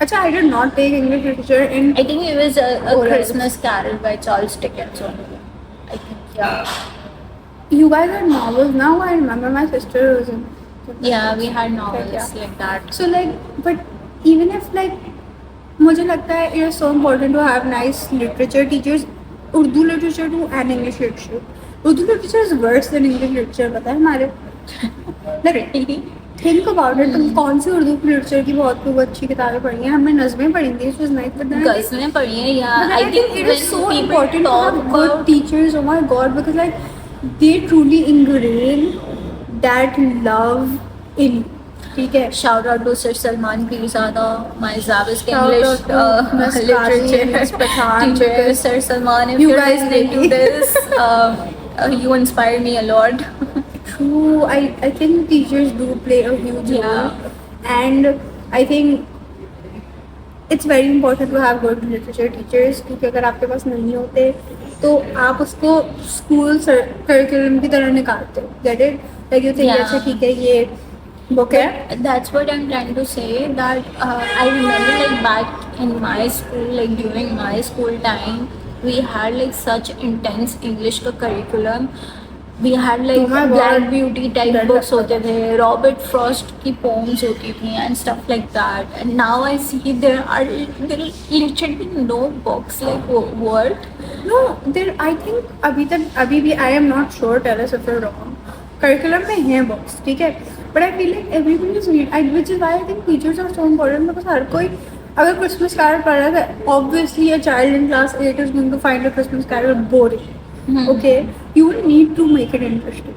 अच्छा, I did not take English literature in. I think it was a O-levels. Christmas Carol by Charles Dickens only. I think yeah. You guys are novels now. I remember my sister was in. Yeah, we had novels yeah. like that. So like, but even if like, मुझे लगता है it is so important to have nice literature teachers. Urdu literature too and English literature. Urdu literature is worse than English literature. पता है हमारे. Like think about it. तुम कौन सी Urdu literature की बहुत खूब अच्छी किताबें पढ़ी हैं? हमने नज़में पढ़ी थी. It was nice. But then I think- गज़लें पढ़ी हैं या But I think it when is so people important to talk have good about teachers. Oh my god, because like they truly ingrain that love in you. ठीक है. Shout out to Sir Salman Pirzada, my Zavisk Shout English out to Miss Qazi, literature Miss Pathan. teacher. Sir Salman, if You you're guys listening to really- this, you inspire me a lot. True. I think teachers do play a huge Yeah. role, and I think it's very important to have good literature teachers, क्योंकि अगर आपके पास नहीं होते तो आप उसको school curriculum की तरह निकालते हो. Get it? Like you think Yeah. अच्छा ठीक है ये book है. That's what I'm trying to say. That I remember, like back in my school, like during my school time, we had like such intense English का curriculum. We had like Oh my Black God. Beauty type That- books होते थे, Robert Frost की poems होती थी and stuff like that. And now I see there are literally no books. Like what? No, there. I think अभी भी I am not sure. Tell us if you're wrong. Curriculum में हैं books, ठीक है. But I feel like everybody is read, which is why I think teachers are so important, because हर कोई अगर Christmas Carol पढ़ रहा है, obviously a child in class 8 is going to find a Christmas Carol boring. Okay, you will need to make it interesting.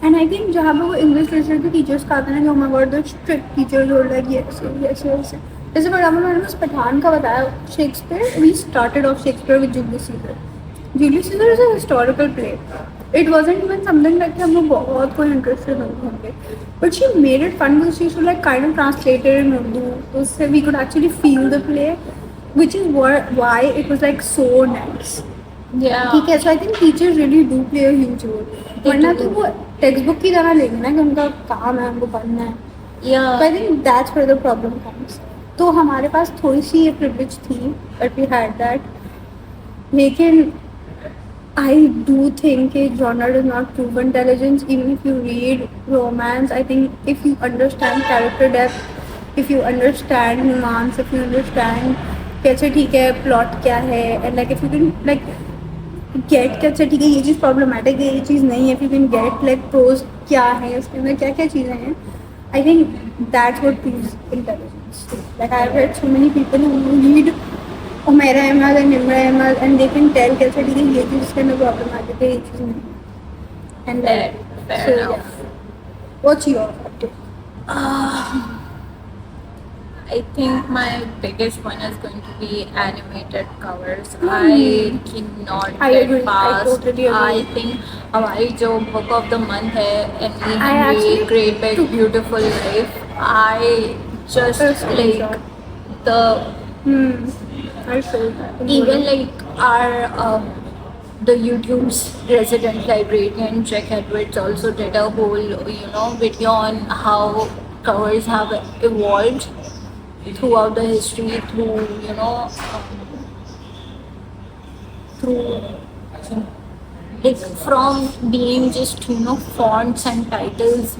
And I think जहाँ पे वो English literature के teachers का आते हैं ना, oh my god, the strict teachers who are like yes. जैसे for example मैंने बस पठान का बताया, Shakespeare, we started off Shakespeare with Julius Caesar. Julius Caesar is a historical play. It wasn't even something that हम लोग बहुत कोई interested होंगे. But she made it fun because she used to like kind of translate it in Urdu, तो उससे we could actually feel the play, which is why it was like so nice. Yeah. ठीक है. So I think teachers really do play a huge role. वरना तो वो text book की तरह लेंगे ना कि उनका काम है, उनको पढ़ना है. Yeah. तो I think that's where the problem comes. तो हमारे पास थोड़ी सी ये प्रिविलेज थी, बट वी हैड दैट. लेकिन आई डू थिंक कि genre does not prove intelligence. Even if you read romance, I think if you understand character depth, if you understand nuance, if you understand कैसे ठीक है plot क्या है, and like if you can like get कि अच्छा ठीक है ये चीज़ प्रॉब्लमेटिक है, ये चीज़ नहीं है, if you can get like prose क्या है, उसके अंदर क्या क्या चीज़ें हैं. I think that's what proves intelligence. Like I have heard so many people who read Umaira Ahmed and Nimra Ahmed and they can tell कि अच्छा ठीक है ये चीज़ इसके अंदर प्रॉब्लमेटिक है, ये चीज़ नहीं. And Fair enough. What's your opinion? I think my biggest one is going to be animated covers. Hmm. I cannot I get agree. I past. totally agree. I think हमारी जो book of the month है, Emily I Henry, actually- Great Big Beautiful Life. I just Personally like enjoyed. the I feel that. even like our the YouTube's resident librarian Jack Edwards also did a whole video on how covers have evolved throughout the history through through like from being just fonts and titles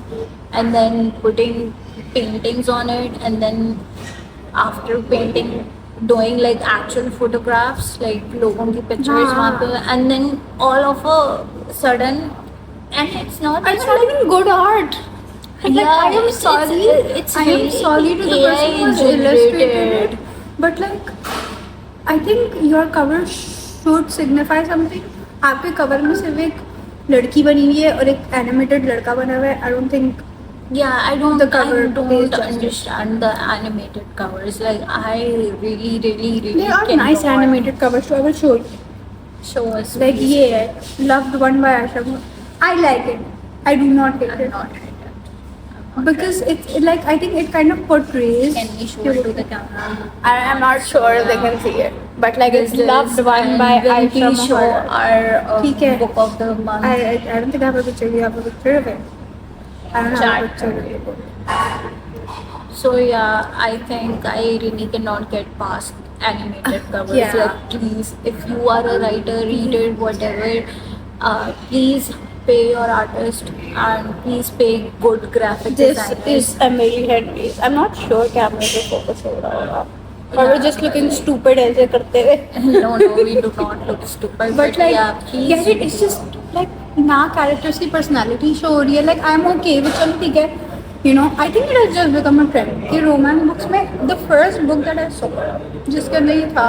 and then putting paintings on it, and then after painting doing like actual photographs like लोगों की pictures वहाँ पे, and then all of a sudden, and it's not It's not even good art. Like, Yeah, I am it's- sorry. it's I am very sorry to the person who has AI illustrated generated. it. But like, I think your cover should signify something. आपके cover में सिर्फ एक लड़की बनी हुई है और एक एनिमेटेड लड़का बना हुआ है. I don't think. Yeah, I don't, The cover I don't pays justice. understand the animated covers. Like, I really There are cannot. nice animated covers too. I will show you. Show us. Like please. ये है, Loved One by Asha Bhosle. I like it. I do not hate I'm it. not read it. Because it's like I think it kind of portrays. Can we show it to the camera? I am not sure if they can see it, but like it's This Loved is- One and by then Aisha please show Mohara. our ठीक है. book of the month. I don't think I have a picture. You have a picture of it? I don't have a Chat. picture of it. So yeah, I think I really cannot get past animated covers. Yeah. Like, please, if you are a writer, reader, whatever, please pay your artist and please pay good graphic This designers. is Emily Henry. I'm not sure camera पे focus हो रहा होगा. Or we're just looking stupid ऐसे करते हुए. No, we do not look stupid. But like, yeah, please. get it? It's just like ना characters की personality show हो रही है. Like I'm okay with चलो ठीक है. You know, I think it has just become a trend. कि romance books में the first book that I saw जिसके अंदर ये था.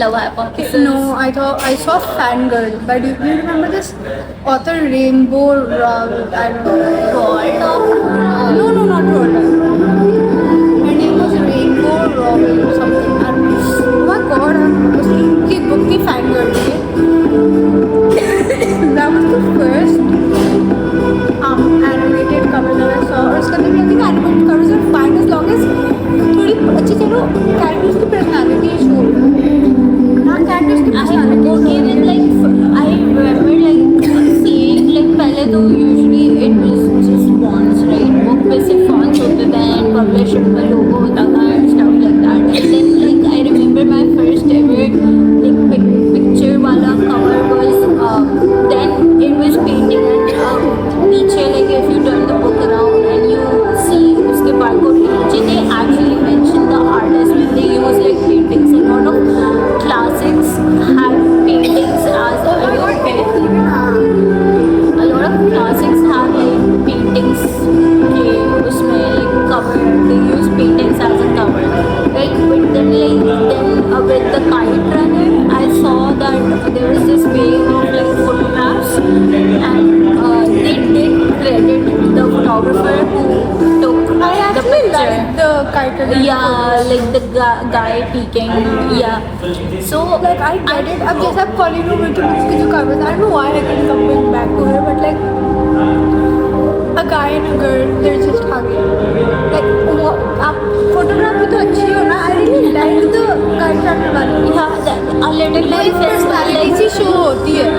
Love hypothesis. No, I saw Fangirl. But do you remember this author Rainbow Rowell? I don't know. Roald Dahl. No, not Roald. then with the kite running, I saw that there was this page of like photographs, and they did credit the photographer who took I the actually picture. like the kite running. Yeah, like the guy peeking. Yeah. So Like I get it. अब जैसे आप college में के books के जो covers, I don't know why I couldn't come back to her, but like a guy and a girl, they're just hugging. Like वो आप photograph भी तो अच्छी हो ना. I really like the kite runner वाली. yeah, that, a little Like life is personality like C show होती है.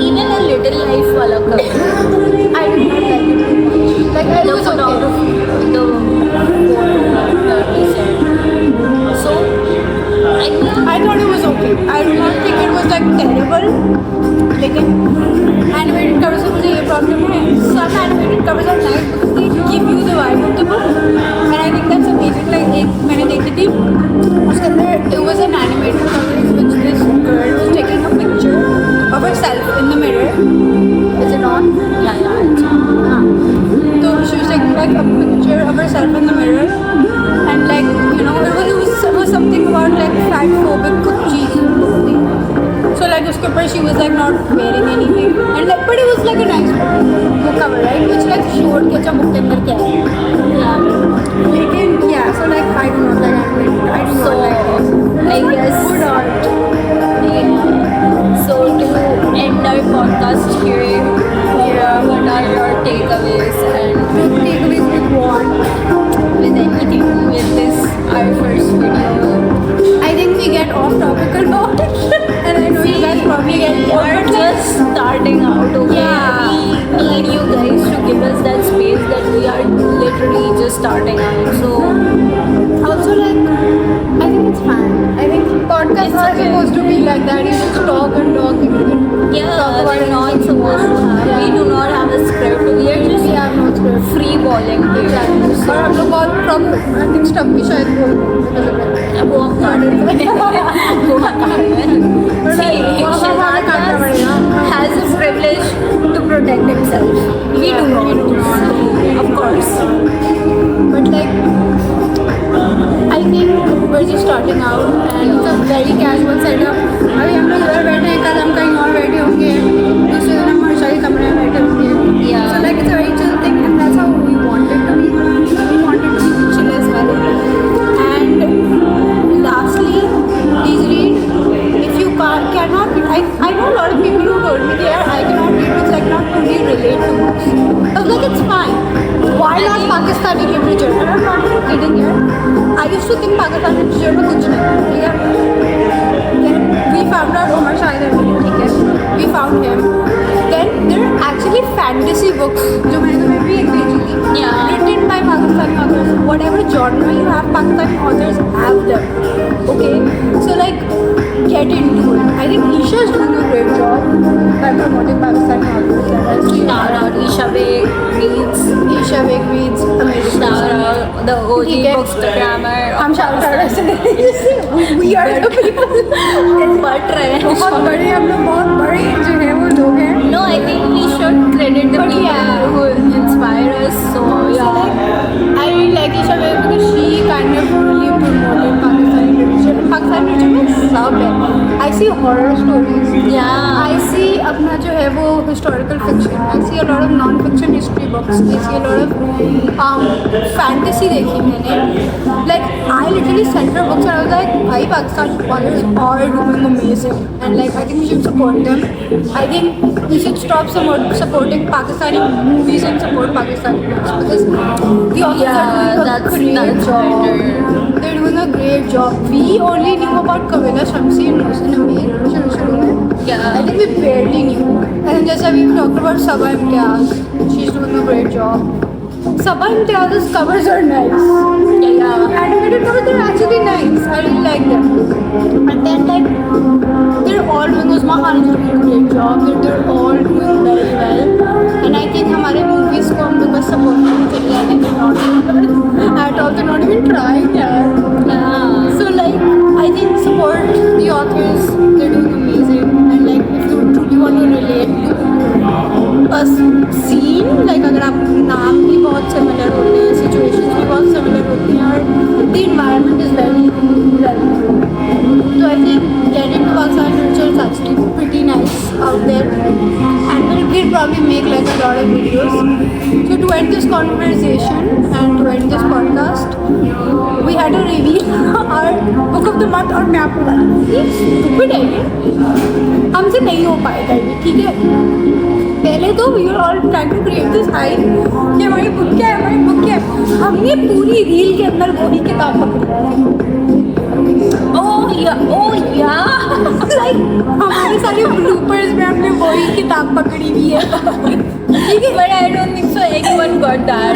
even a little life wala cover. I did not like it too much. Like I The was okay. photography, the photo that we said. So I thought it was okay. I do not think it was like terrible. लेकिन animated covers से मुझे ये problem है. Some animated covers are nice because they give you the vibe of the book, and I think that's amazing. Like एक मैंने देखी थी, उसके अंदर it was an animated cover in which this girl was taking a picture of herself in the mirror. Is it on? yeah, it's हाँ. So she was taking like a picture of herself in the mirror, and like you know it was something about like fat phobic कुछ चीज़ थी. So like उसके ऊपर she was like not wearing anything, and like but it was like a nice book cover, right? Which like showed कि अच्छा book के अंदर क्या है. yeah. लेकिन yeah, so like I do not like animated. I do So not like it. I guess Good art. yeah. So to end our podcast here, what are your takeaways and Takeaways with what? with anything with this our first video? I think we get off topic a lot, and I know you guys probably get We bored, are but like, just starting out, okay? Yeah. We need you guys to give us that space that we are literally just starting out. So also like I think it's fine. I think podcasts It's are okay. supposed to be like that. You just talk and talk and you can yeah, talk about we're not anything. supposed to have. Yeah. We do not have a script. We are just We have no script. free balling here. Exactly. So और हम लोग बहुत problem I think stuff भी शायद बोल वो हम कर रहे हैं. वो हम कर रहे हैं. See, हमारा करना Shahzad पड़ेगा. has a privilege to protect himself. We do not. We do not. Of course. But like I think we're just starting out and it's a very casual setup. अभी हम लोग इधर बैठे हैं, कल हम कहीं और बैठे होंगे, दूसरे दिन हम हर्षा के कमरे में बैठे होंगे. Yeah. So like it's a very chill thing and that's how we want it to be. We want it to be chill as well. And lastly, please read. If you cannot read, I know a lot of people who told me that I cannot read books, I cannot truly relate to books. I was like, it's fine. Why not Pakistani literature? And I'm not even kidding here. I used to think Pakistani literature में कुछ नहीं, ठीक है? Then we found out Omar Shahid Amini, ठीक है? We found him. Then there are actually fantasy books जो मैंने तुम्हें भी एक भेजी थी. Yeah. Written by Pakistani authors. Whatever genre you have, Pakistani authors have them. Okay? So like get into it. I think Isha is doing a great job by promoting Pakistani authors. Like, I see Shout out Isha Beg reads. Isha Beg reads amazing. Shout out the OG ठीक है. bookstagrammer. हम shout out ऐसे नहीं. You see, we are the people. बढ़ रहे हैं. बहुत बड़े हम लोग बहुत बड़े जो है वो लोग हैं. No, I think we should credit the But people yeah. who inspire us. So So yeah. like, I really like Isha Beg because she kind of really promoted Pakistani literature. Pakistani literature में सब है. I see horror stories. Yeah. I see अपना जो है वो historical fiction. I see a lot of non-fiction history books. I see a lot of fantasy देखी मैंने. Like I literally sent her books and I was like, भाई Pakistani authors are doing amazing and like I think we should support them. I think we should stop supporting Pakistani movies and support Pakistani books because the authors Yeah, are doing a that's great job. better. They're doing a great job. We only knew about Kavila Shamsi and Mohsin Amir शुरू में. Yeah. I think we barely knew. And जैसे we talked about Sabaa Imtiaz, she's doing a great job. Sabaa Imtiaz's covers are nice. Yeah. Animated covers are actually nice. I really like them. And then like they're all doing Uzma Khan is doing a great job. They're all doing very well. And I think हमारे movies को हम लोग बस support करने चले जाते हैं. They're not at all. They're not even trying यार. Yeah. So like I think support the authors. They're doing amazing. And like if you truly want to relate to a scene, like अगर आप नाम भी बहुत similar होते हैं, situations भी बहुत similar होती हैं और the environment is very relevant. The month और मैं आपको बताऊँ स्टूपिड है ये, हमसे नहीं हो पाएगा ये, ठीक है। पहले तो we are all trying to create this hype कि हमारी बुक क्या है, हमारी बुक क्या है। हमने पूरी रील के अंदर वही किताब पकड़ी oh yeah लाइक हमारे सारे ब्लूपर्स में हमने वही किताब पकड़ी हुई है, ठीक है। but I don't think so anyone got that.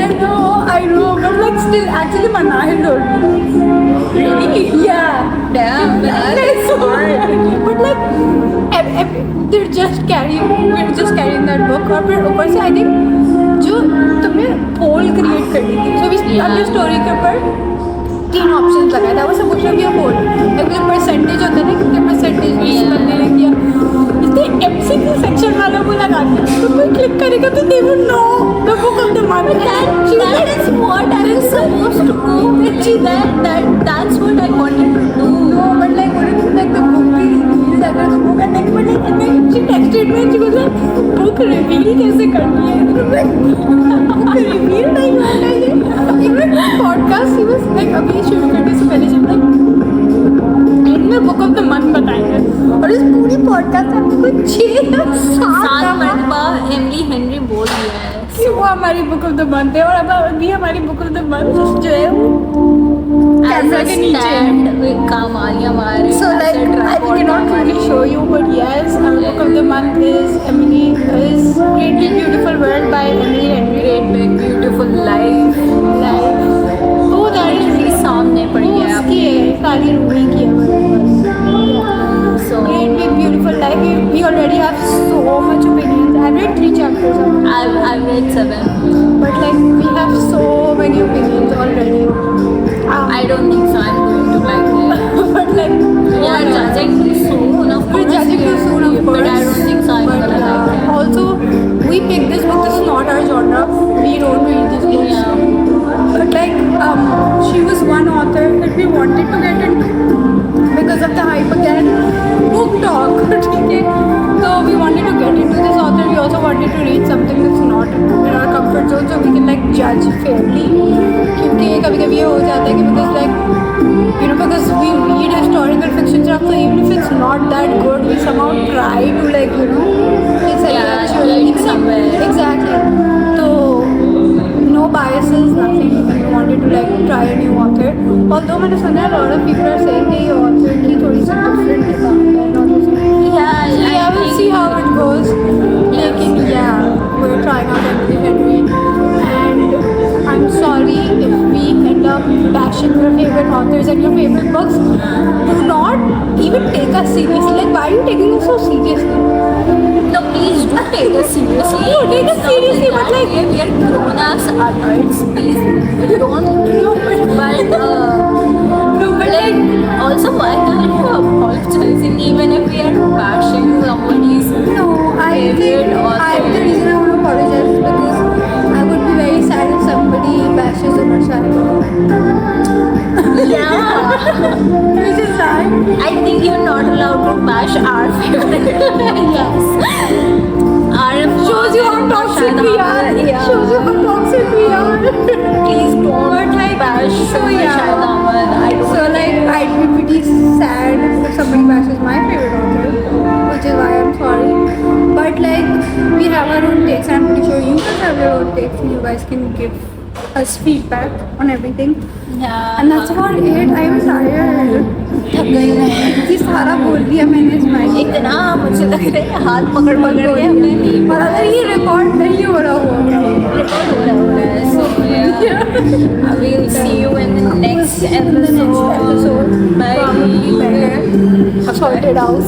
I know, but like still, actually, Manahil told me. Really? Yeah. Damn, man, That's that's hard. But like, they're just we're just carrying that book. और फिर ऊपर से I think जो तुमने पोल create करनी थी, so we अपने story के ऊपर 3 ऑप्शंस लगाए, that was supposed to be a poll. एक जो परसेंटेज होता है ना, कितने परसेंटेज यूज करने लग गया, इसलिए MCQ सेक्शन वालों को लगा दिया, तो कोई क्लिक करेगा तो they will know the book of the month. That is what I was supposed to do. That's what I wanted to do. No, but like what if like the book reveal अगर the book and then she texted me and she was like book reveal कैसे करनी है, तो मैं book reveal नहीं होता है ये। Even podcast he was like अभी शुरू करने से पहले जब like इनमें बुक ऑफ द मंथ बताएंगे, और इस पूरी पॉडकास्ट में हमने कोई 6-7 मरतबा एमिली हेनरी बोल दिया है कि वो हमारी बुक ऑफ द मंथ है, और अब अभी हमारी बुक ऑफ द मंथ जो है वो कैमरा के नीचे काम आ रही हमारे. So like I cannot really show you, but yes, our book of the month is Great Big Beautiful World by Emily Henry. Great Big Beautiful Life. Oh, that is मेरे सामने पड़ी है उसकी है, सारी रूही की है मेरे पास. So Great Big Beautiful Life. We already have so much opinions. I've read 3 chapters of it, I've read 7. but like we have so many opinions already. I don't think so. I'm going to like it. But like Yeah, judging too soon, of we're course. judging too soon, of course. But I don't think so. I'm But, gonna like it. Also, we picked this book. This is not our genre. We don't read these books. Yeah. But like, she was one author that we wanted to get into because of the hype again. Book talk, okay? So we wanted to get into this author. We also wanted to read something that's not in our comfort zone, so we can like judge fairly. क्योंकि कभी-कभी ये हो जाता है कि because like because we read historical fiction stuff, so even if it's not that good, we somehow try to like it's like Yeah, actually like somewhere. exactly. So no biases, nothing. We wanted to like try a new author. Although मैंने सुना है a lot of people are saying कि ये author की थोड़ी सी different किताब है, not the same. Yeah, Yeah, we'll see how it goes. Lekin yeah, we're trying out Emily Henry, and I'm sorry if we end up bashing your favorite authors and your favorite books. Do not even take us seriously. Like, why are you taking us so seriously? No, please do take us seriously. No, take us seriously, but like we are grown-ups adults. Please don't. But no, but like also, why are you apologizing even if we are bashing somebody's no, I think favorite author? the reason I want to apologize is because I would be very sad if somebody bashes Umar Shah. Yeah. Which is sad. I think you're not allowed to bash our favorite. Yes. Our Shows you how toxic we are. Yeah. Shows you how toxic we are. Please don't But like, bash so yeah. Shahid Ahmed. I don't So like, I'd be pretty sad if somebody bashes my favorite author, which is why I'm sorry. But like, we have our own takes. I'm pretty sure you guys have your own takes, and you guys can give us feedback on everything. Yeah. And that's about it. I'm tired. थक गई मैं. ये सारा बोल दिया मैंने इस mic इतना मुझे लग रहा है हाथ पकड़ पकड़ के हमने नहीं और अगर ये रिकॉर्ड नहीं हो रहा होगा रिकॉर्ड हो रहा है. So yeah. I will see you in the next episode. Probably better sorted out.